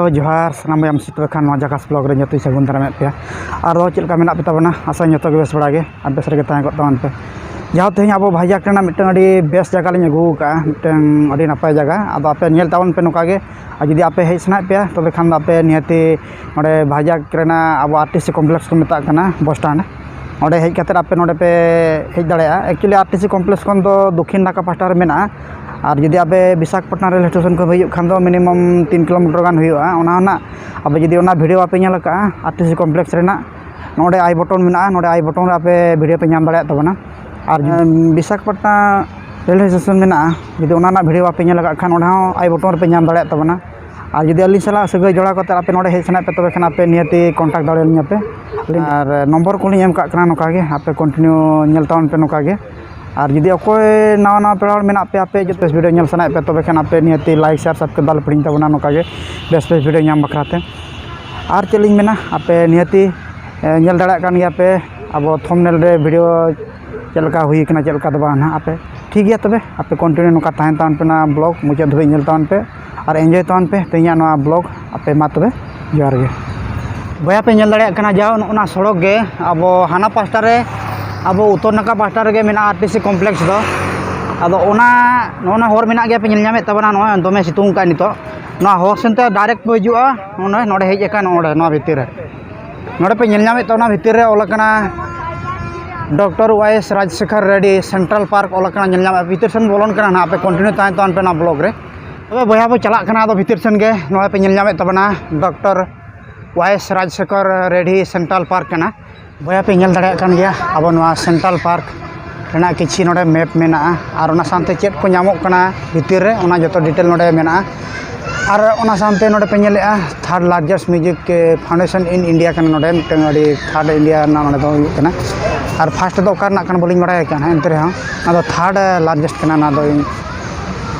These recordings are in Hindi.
हेलो जोहार सामान भाई सिट खान जाकास ब्लॉग रे जो सगुन दाराम पे और चलका मेना पे तबना आशा जो बेस बड़ा गे और बेस रे तहन पे जहाँ तेज अब भाईजाक मिट्टन बेस जगह लिंग अगू मिट्टन नपाय जगह अब आपे नेल तावन पे नौका और जुदी आपे हेज सना पे तब खान आपे निहती नोडे भाईजाक अब आरटीसी कम्प्लेक्स को मेता बस स्टैंड और हेज करते आपे नोडे पे हेज दाड़ा एक्चुअली आरटीसी कम्प्लेक्स खन दो दक्षिण नाका पास्टा मेना और जुदी आपे विशाखापट्टनम रेल स्टेशन को हजू खान मिनिमम 3 किलोमीटर गान होना अब जुदी वीडियो आपे का आरटीसी कम्प्लेक्स नोडे आई बटन में नोडे आई बटन आपे वीडियो पे नाम दाड़ा तबना और विशाखापट्टनम रेल स्टेशन में जुदी वीडियो आपे खान आई बटन पे नाम दाड़ा तबना और जुदी अली सला सगै जोड़ा करते आपे नोडे हेज सना पे तब खान आपे निहती कॉन्टैक्ट दाड़े पे और नम्बर को एम का नौका आपे कंटिन्यू नेल तावन पे नौका और जुदी अकोय नवा नवा पेड़ मेना पे आपे जो बेस वीडियो सना पे तब खान आपे निहती लाइक शेयर सबके दाल पड़ी तबना नौका बेस बेस वीडियो नाम बखराते और चलिंग मेना आपे निहती नेल दाड़ा पे अब थंबनेल रे वीडियो चलका हुई कना चलका दबा ना आपे ठीक गया तबे आपे कंटिन्यू नौका तहन तावन पे ना ब्लॉग मुझे धुई नेल तावन पे और एंजॉय तावन पे तेना ना ब्लॉग आपे मा तबे जोहार गे बया पे नेल दाड़ा कना जाओ ना सड़क गे अब हाना पास्टा रे अब उत्तर नाका पास्टा रे मेना आरटीसी कम्प्लेक्स दो अब ओना हर मेना गया पे नेल नामे तबना नो दमे सितुंग का नितो ना हर सेनते डायरेक्ट पे हिजुआ नोडे हेज का नोडे भितर रे नोडे पे नेल नामे तबना भितर रे ओलकना doctor YS Rajasekhara Reddy Central Park ओलकना नेल नामे भितर सेन बोलन कना ना आपे कंटिन्यू तान तान पे ना ब्लॉग रे तबे बया बो चला कना दो भितर सेन गे नोडे पे नेल नामे तबना doctor YS Rajasekhara Reddy Central Park कना बया पे नेल दाड़ा कान गया अब नोआ सेंट्रल पार्क रेना किछि नोडे मैप मेना और ओना सानते चेत को नामोक कना भितर रे ओना जतो डिटेल नोडे मेना और ओना सानते नोडे पे नेलेआ third largest music foundation in India कना नोडे मिटन अडी थर्ड इंडिया ना नोडे दो हुई कना और फर्स्ट दो ओकार ना कन बोलिंग बड़ाय कना एंते रे ना दो थर्ड लार्जेस्ट कना ना दो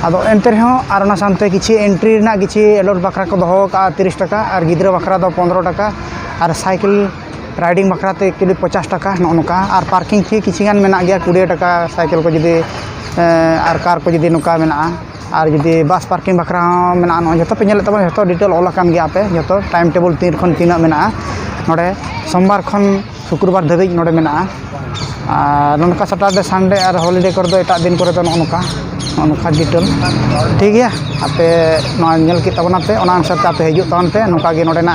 आदो एंते रे और ओना सानते किछि एंट्री ना किछि एलोट बखरा को दोहो का 30 टाका और गिद्रा बखरा दो 15 टाका और साइकिल राइडिंग बखराते एक्चुअली 50 टाका नौका और पार्किंग फी किसी गान मेना गया 20 टाका साइकिल को जुदी और कार को जुदी नौका मेना और जुदी बस पार्किंग बखरा मेना जो पे नेल तब जो डिटेल ओलाकान गया पे जो टाइम टेबल 3 खन 3 मेना नोडे सोमवार खन शुक्रवार धाबिज नोडे मेना और नौका सैटरडे संडे और हॉलीडे कर दो एटा दिन करे तो नौका डिटेल ठीक है आपे नेल की तबना पे ओना अनुसार आपे हिजुग तावन पे नौका गे नोडे ना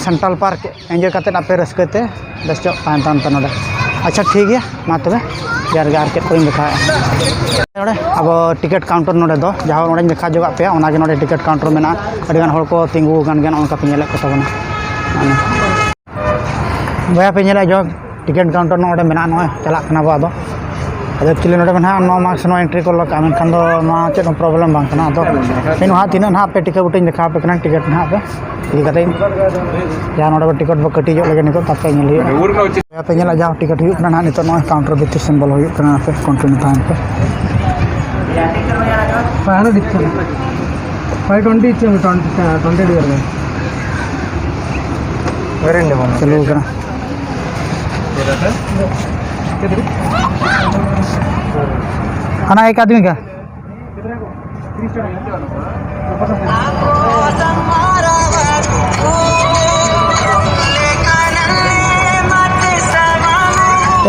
सेंट्रल पार्क एंजॉय करते आपे रस्कते बेस तान तान पे नोडे अच्छा ठीक है मा तबे यार गे आर चेक को देखा नोडे अब टिकट काउंटर नोडे दो जहाँ नोडे देखा जोगा पे ओना गे नोडे टिकट काउंटर मेना अड़ी गान हर को तिंगु गान गान ओनका पे नेले को तबना बया पे नेले जो टिकट काउंटर नोडे मेना नो चला कना बा दो एक्चुअली नोडे में नो मार्क्स नो एंट्री को लगा मन खान दो नो चेक प्रॉब्लम बांग कना तो इन हा तीन ना पे टिकट बुटिंग देखा पे कना टिकट ना पे इदी कते या नोडे टिकट बो कटी जो लगे नितो तापे नेल हुई पे नेला जाओ टिकट हुई कना नितो नो काउंटर बिति सिंबल हुई कना पे कंटिन्यू तान पे 500 दिक्कत 520 इच्छे 20 डियर में वेरेंडे बन चलो कना खाना एक आदमी का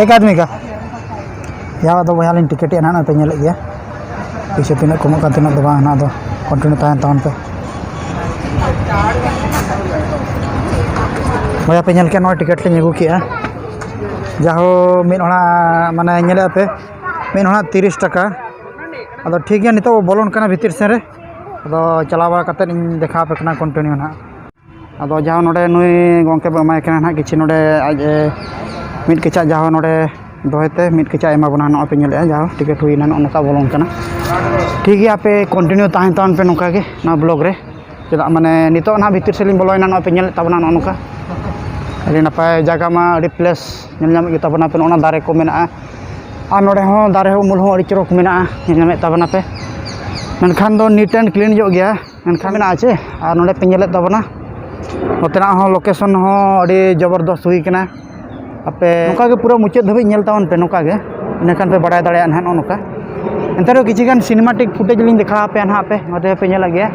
एक आदमी का यहाँ तो वहाँ टिकट ना पे नेल गया पीछे तीन कम का तीन दबा ना दो कंटिन्यू तहन तावन पे वहाँ पे नेल के नौ टिकट ले अगू किया जाहो मिन होना माने नेले पे मिन होना 30 टाका अदो ठीक है नितो बोलन कना भीतर से रे अदो चला बा कते देखा पे कना कंटिन्यू ना अदो जाहो नोडे नुई गोंके बे माय कना ना किछि नोडे आज मिट केचा जाहो नोडे दोहते मिट केचा एमा बना न पे नेले जाहो टिकट हुई ना नोका बोलन कना ठीक है आपे कंटिन्यू ताहन तान पे नोका के ना ब्लॉग रे चला माने नितो ना भीतर से लिन बोलोयना न पे नेल तबना नोका अभी नपाय जगह में अभी प्लेस नेल तबना पे ओना दारे को मेना और नोडे हो दारे उमुल हो अड़ी चरक मेना नेल तबना पे मनखान दो नीट एंड क्लीन जो गया मनखान मेना आछे और नोडे पे नेल तबना नोतेना हो लोकेशन हो अड़ी जबरदस्त हुई कना आपे नोका के पूरा मुचाद धाबी नेल तावन पे नोका गे इनखान पे बड़ा दाड़ा ना नोका एंतरे किछि गान सिनेमैटिक फुटेज लिंग देखा पे ना पे नोते पे नेल गया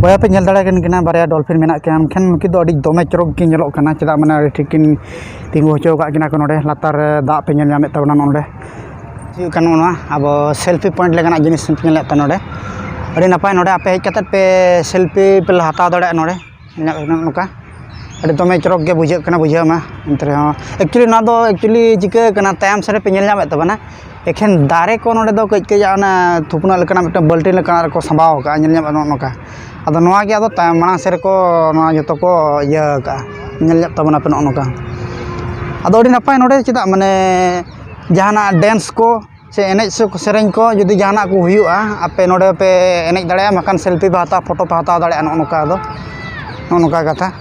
baya pe nyel dara kan kena barya dolphin menak kan kan nuki do adi dome chorok kin nyelok kana cheda mana adi thikin tingu hocho ka kina ko node latar da pe nyel nyamet tabana node kan ona abo selfie point legana jinis nyel ta node adi napai node ape hej katat pe selfie pe hata dare node nuka adi dome chorok ge bujhe kana bujhe ma entre actually na do actually jike kana tayam sare pe nyel nyamet tabana एखेन दारे को नोडे दो कई कई आना थुपना लेकना मिट्टा बल्टी लेकना को संभाव का nyel nyam नोका अदो नोआ के अदो मांग सेरे को नोआ जतो को इया का nyel nyam तबना पे नोका अदो अडी नपाय नोडे चेदा माने जहाना डांस को से एनेज सेरेñ को जदि जहाना को हुयुआ आपे नोडे पे एनेज दाड़े मकान सेल्फी बा हता फोटो पे हता दाड़े नोका अदो नोका कथा